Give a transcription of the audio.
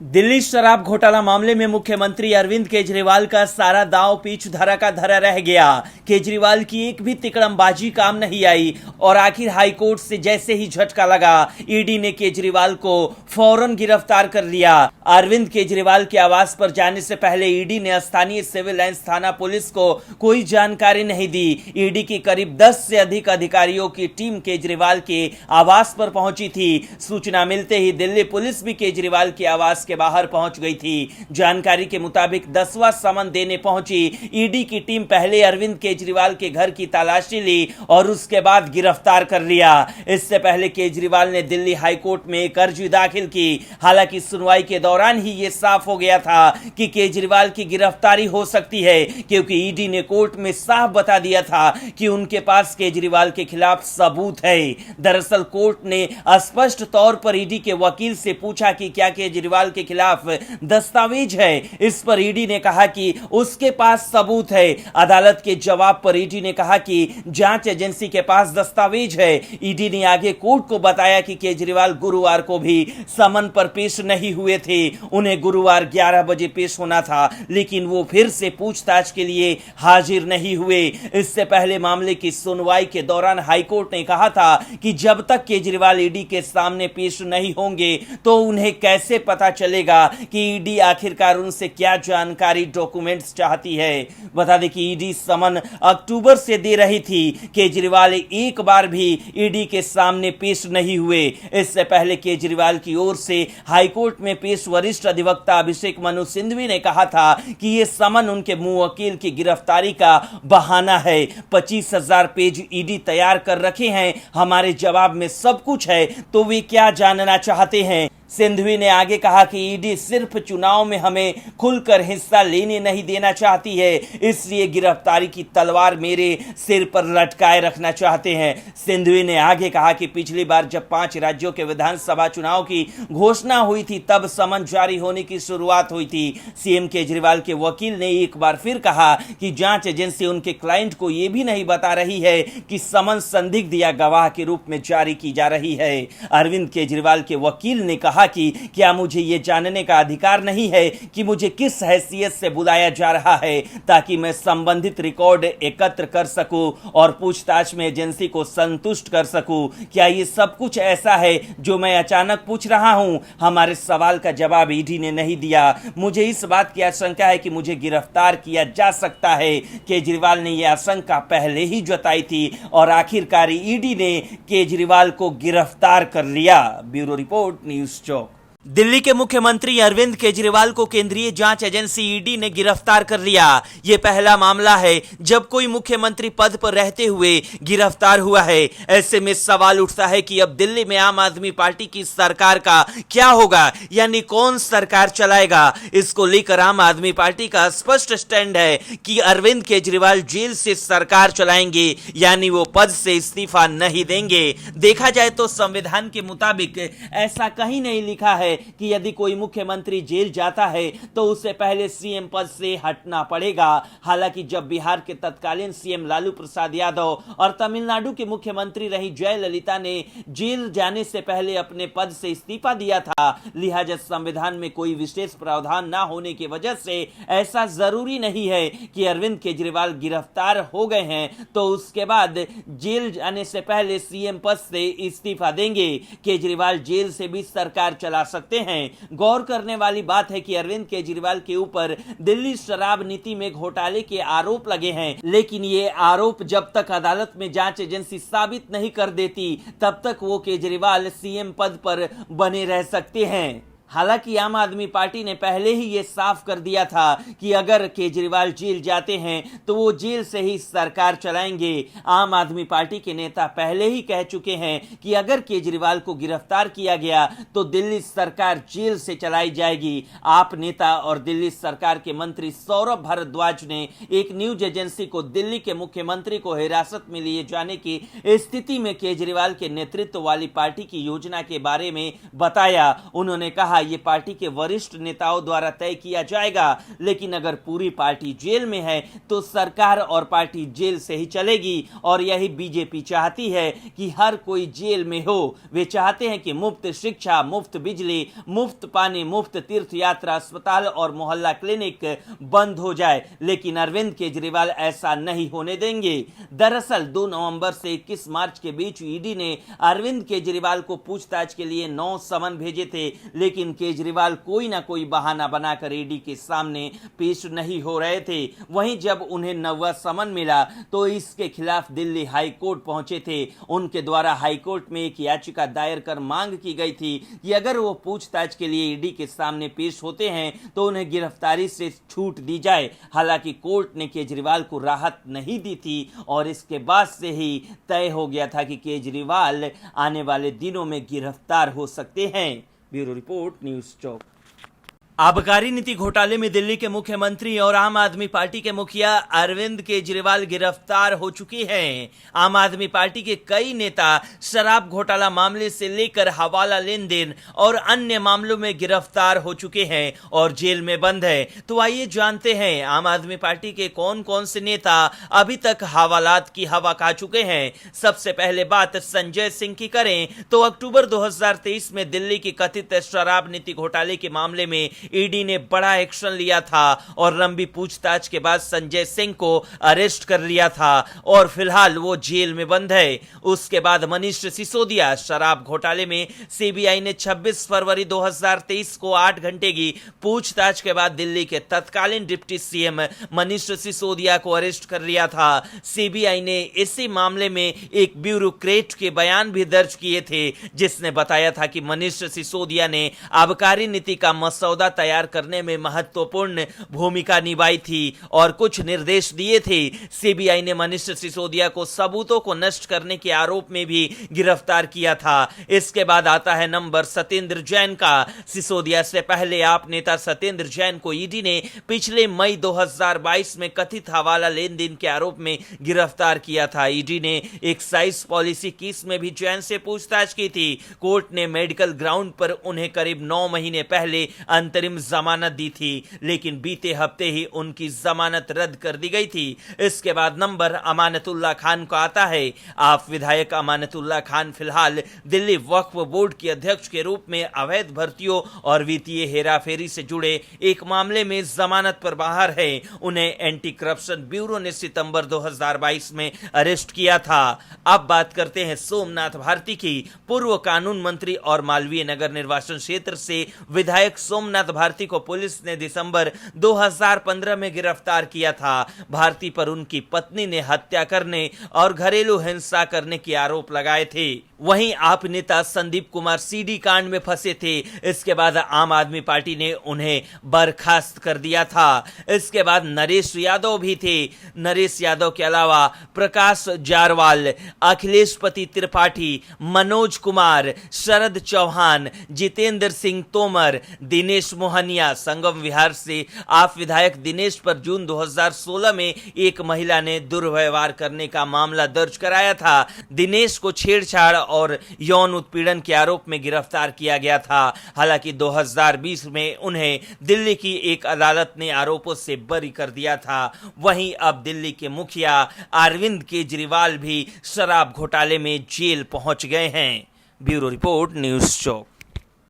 दिल्ली शराब घोटाला मामले में मुख्यमंत्री अरविंद केजरीवाल का सारा दांव पीछ धरा का धरा रह गया। केजरीवाल की एक भी तिकड़मबाजी काम नहीं आई और आखिर हाईकोर्ट से जैसे ही झटका लगा, ईडी ने केजरीवाल को फौरन गिरफ्तार कर लिया। अरविंद केजरीवाल के आवास पर जाने से पहले ईडी ने स्थानीय सिविल लाइंस थाना पुलिस को कोई जानकारी नहीं दी। ईडी की करीब 10 से अधिक अधिकारियों की टीम केजरीवाल के आवास पर पहुंची थी। सूचना मिलते ही दिल्ली पुलिस भी केजरीवाल के आवास के बाहर पहुंच गई थी। जानकारी के मुताबिक 10वां समन देने पहुंची ईडी की टीम पहले अरविंद केजरीवाल के घर की तलाशी ली और उसके बाद गिरफ्तार कर लिया। इससे पहले केजरीवाल ने दिल्ली हाईकोर्ट में एक अर्जी दाखिल की। हालांकि सुनवाई के दौरान ही यह साफ हो गया था कि केजरीवाल की गिरफ्तारी हो सकती है, क्योंकि ईडी ने कोर्ट में साफ बता दिया था कि उनके पास केजरीवाल के खिलाफ सबूत है। दरअसल कोर्ट ने स्पष्ट तौर पर ईडी के वकील से पूछा कि क्या केजरीवाल के खिलाफ दस्तावेज है। इस पर ईडी ने कहा कि उसके पास सबूत है। अदालत के जवाब पर ईडी ने कहा कि जांच एजेंसी के पास दस्तावेज है। ईडी ने आगे कोर्ट को बताया कि केजरीवाल गुरुवार को भी समन पर पेश नहीं हुए थे। उन्हें गुरुवार 11 बजे पेश होना था, लेकिन वो फिर से पूछताछ के लिए हाजिर नहीं हुए। इससे पहले मामले की सुनवाई के दौरान हाईकोर्ट ने कहा था कि जब तक केजरीवाल ईडी के सामने पेश नहीं होंगे तो उन्हें कैसे पता चलेगा कि ईडी आखिरकार उनसे क्या जानकारी डॉक्यूमेंट्स चाहती है। बता दें कि ईडी समन अक्टूबर से दे रही थी। केजरीवाल एक बार भी ईडी के सामने पेश नहीं हुए। इससे पहले केजरीवाल की ओर से हाईकोर्ट में पेश वरिष्ठ अधिवक्ता अभिषेक मनु सिंघवी ने कहा था कि यह समन उनके मुवक्किल की गिरफ्तारी का बहाना है। 25,000 पेज ईडी तैयार कर रखे हैं, हमारे जवाब में सब कुछ है, तो वे क्या जानना चाहते हैं। सिंघवी ने आगे कहा कि ईडी सिर्फ चुनाव में हमें खुलकर हिस्सा लेने नहीं देना चाहती है, इसलिए गिरफ्तारी की तलवार मेरे सिर पर लटकाए रखना चाहते हैं। सिंघवी ने आगे कहा कि पिछली बार जब 5 राज्यों के विधानसभा चुनाव की घोषणा हुई थी, तब समन जारी होने की शुरुआत हुई थी। सीएम केजरीवाल के वकील ने एक बार फिर कहा कि जांच एजेंसी उनके क्लाइंट को यह भी नहीं बता रही है कि समन संदिग्ध या गवाह के रूप में जारी की जा रही है। अरविंद केजरीवाल के वकील ने कहा कि क्या मुझे यह जानने का अधिकार नहीं है कि मुझे किस हैसियत से बुलाया जा रहा है, ताकि मैं संबंधित रिकॉर्ड एकत्र कर सकूं और पूछताछ में एजेंसी को संतुष्ट कर सकूं। क्या यह सब कुछ ऐसा है जो मैं अचानक पूछ रहा हूं? हमारे सवाल का जवाब ईडी ने नहीं दिया। मुझे इस बात की आशंका है कि मुझे गिरफ्तार किया जा सकता है। केजरीवाल ने यह आशंका पहले ही जताई थी और आखिरकार ईडी ने केजरीवाल को गिरफ्तार कर लिया। ब्यूरो रिपोर्ट, न्यूज़ चौक। दिल्ली के मुख्यमंत्री अरविंद केजरीवाल को केंद्रीय जांच एजेंसी ईडी ने गिरफ्तार कर लिया। यह पहला मामला है जब कोई मुख्यमंत्री पद पर रहते हुए गिरफ्तार हुआ है। ऐसे में सवाल उठता है कि अब दिल्ली में आम आदमी पार्टी की सरकार का क्या होगा, यानी कौन सरकार चलाएगा। इसको लेकर आम आदमी पार्टी का स्पष्ट स्टैंड है कि अरविंद केजरीवाल जेल से सरकार चलाएंगे, यानी वो पद से इस्तीफा नहीं देंगे। देखा जाए तो संविधान के मुताबिक ऐसा कहीं नहीं लिखा है कि यदि कोई मुख्यमंत्री जेल जाता है तो उसे पहले सीएम पद से हटना पड़ेगा। हालांकि जब बिहार के तत्कालीन सीएम लालू प्रसाद यादव और तमिलनाडु के मुख्यमंत्री रही जयललिता ने जेल जाने से पहले अपने पद से इस्तीफा दिया था, लिहाजा संविधान में कोई विशेष प्रावधान न होने की वजह से ऐसा जरूरी नहीं है कि अरविंद केजरीवाल गिरफ्तार हो गए हैं तो उसके बाद जेल जाने से पहले सीएम पद से इस्तीफा देंगे। केजरीवाल जेल से भी सरकार चला सकते हैं। गौर करने वाली बात है कि अरविंद केजरीवाल के ऊपर दिल्ली शराब नीति में घोटाले के आरोप लगे हैं, लेकिन ये आरोप जब तक अदालत में जांच एजेंसी साबित नहीं कर देती तब तक वो केजरीवाल सीएम पद पर बने रह सकते हैं। हालांकि आम आदमी पार्टी ने पहले ही यह साफ कर दिया था कि अगर केजरीवाल जेल जाते हैं तो वो जेल से ही सरकार चलाएंगे। आम आदमी पार्टी के नेता पहले ही कह चुके हैं कि अगर केजरीवाल को गिरफ्तार किया गया तो दिल्ली सरकार जेल से चलाई जाएगी। आप नेता और दिल्ली सरकार के मंत्री सौरभ भारद्वाज ने एक न्यूज एजेंसी को दिल्ली के मुख्यमंत्री को हिरासत में लिए जाने की स्थिति में केजरीवाल के नेतृत्व वाली पार्टी की योजना के बारे में बताया। उन्होंने कहा कहा ये पार्टी के वरिष्ठ नेताओं द्वारा तय किया जाएगा, लेकिन अगर पूरी पार्टी जेल में है तो सरकार और पार्टी जेल से ही चलेगी। और यही बीजेपी चाहती है कि हर कोई जेल में हो। वे चाहते हैं कि मुफ्त शिक्षा, मुफ्त बिजली, मुफ्त पानी, मुफ्त तीर्थ यात्रा, अस्पताल और मोहल्ला क्लिनिक बंद हो जाए, लेकिन अरविंद केजरीवाल ऐसा नहीं होने देंगे। दरअसल 2 नवंबर से 21 मार्च के बीच ईडी ने अरविंद केजरीवाल को पूछताछ के लिए 9 समन भेजे थे, लेकिन केजरीवाल कोई ना कोई बहाना बनाकर ईडी के सामने पेश नहीं हो रहे थे। वहीं जब उन्हें 9वां समन मिला तो इसके खिलाफ दिल्ली हाई कोर्ट पहुंचे थे। उनके द्वारा हाई कोर्ट में एक याचिका दायर कर मांग की गई थी कि अगर वो पूछताछ के लिए ईडी के सामने पेश होते हैं तो उन्हें गिरफ्तारी से छूट दी जाए। हालांकि कोर्ट ने केजरीवाल को राहत नहीं दी थी और इसके बाद से ही तय हो गया था कि केजरीवाल आने वाले दिनों में गिरफ्तार हो सकते हैं। ब्यूरो रिपोर्ट, न्यूज़ चौक। आबकारी नीति घोटाले में दिल्ली के मुख्यमंत्री और आम आदमी पार्टी के मुखिया अरविंद केजरीवाल गिरफ्तार हो चुकी हैं। आम आदमी पार्टी के कई नेता शराब घोटाला मामले से लेकर हवाला लेन देन और अन्य मामलों में गिरफ्तार हो चुके हैं और जेल में बंद है। तो आइए जानते हैं आम आदमी पार्टी के कौन कौन से नेता अभी तक हवालात की हवा खा चुके हैं। सबसे पहले बात संजय सिंह की करें तो अक्टूबर 2023 में दिल्ली की कथित शराब नीति घोटाले के मामले में ईडी ने बड़ा एक्शन लिया था और लंबी पूछताछ के बाद संजय सिंह को अरेस्ट कर लिया था और फिलहाल वो जेल में बंद है। उसके बाद मनीष सिसोदिया शराब घोटाले में सीबीआई ने 26 फरवरी 2023 को 8 घंटे की पूछताछ के बाद दिल्ली के तत्कालीन डिप्टी सीएम मनीष सिसोदिया को अरेस्ट कर लिया था। सीबीआई ने इसी मामले में एक ब्यूरोक्रेट के बयान भी दर्ज किए थे, जिसने बताया था कि मनीष सिसोदिया ने आबकारी नीति का मसौदा तैयार करने में महत्वपूर्ण भूमिका निभाई थी और कुछ निर्देश दिए थे। सीबीआई ने मनीष सिसोदिया को सबूतों को नष्ट करने के आरोप में भी गिरफ्तार किया था। इसके बाद आता है नंबर सत्येंद्र जैन का। सिसोदिया से पहले आप नेता सत्येंद्र जैन को ईडी ने पिछले मई 2022 में कथित हवाला लेन देन के आरोप में गिरफ्तार किया था। ईडी ने एक्साइज पॉलिसी केस में भी जैन से पूछताछ की थी। कोर्ट ने मेडिकल ग्राउंड पर उन्हें करीब 9 महीने पहले अंतरिम जमानत दी थी, लेकिन बीते हफ्ते ही उनकी जमानत रद्द कर दी गई थी। इसके बाद नंबर अमानतुल्लाह खान का आता है। आप विधायक अमानतुल्लाह खान फिलहाल दिल्ली वक्फ बोर्ड के अध्यक्ष के रूप में अवैध भर्तियों और वित्तीय हेराफेरी से जुड़े एक मामले में जमानत पर बाहर है। उन्हें एंटी करप्शन ब्यूरो ने सितंबर 2022 में अरेस्ट किया था। अब बात करते हैं सोमनाथ भारती की। पूर्व कानून मंत्री और मालवीय नगर निर्वाचन क्षेत्र से विधायक सोमनाथ भारती को पुलिस ने दिसंबर 2015 में गिरफ्तार किया था। भारती पर उनकी पत्नी ने हत्या करने और घरेलू हिंसा करने के आरोप लगाए थे। वहीं आप नेता संदीप कुमार सीडी कांड में फंसे थे। इसके बाद आम आदमी पार्टी ने उन्हें बर्खास्त कर दिया था। इसके बाद नरेश यादव भी थे। नरेश यादव के अलावा प्रकाश जारवाल, अखिलेश पति त्रिपाठी, मनोज कुमार, शरद चौहान, जितेंद्र सिंह तोमर, दिनेश मोहनिया। संगम विहार से आप विधायक दिनेश पर जून 2016 में एक महिला ने दुर्व्यवहार करने का मामला दर्ज कराया था। दिनेश को छेड़छाड़ और यौन उत्पीड़न के आरोप में गिरफ्तार किया गया था। हालांकि 2020 में उन्हें दिल्ली की एक अदालत ने आरोपों से बरी कर दिया था। वहीं अब दिल्ली के मुखिया अरविंद केजरीवाल भी शराब घोटाले में जेल पहुंच गए हैं। ब्यूरो रिपोर्ट, न्यूज़ चौक।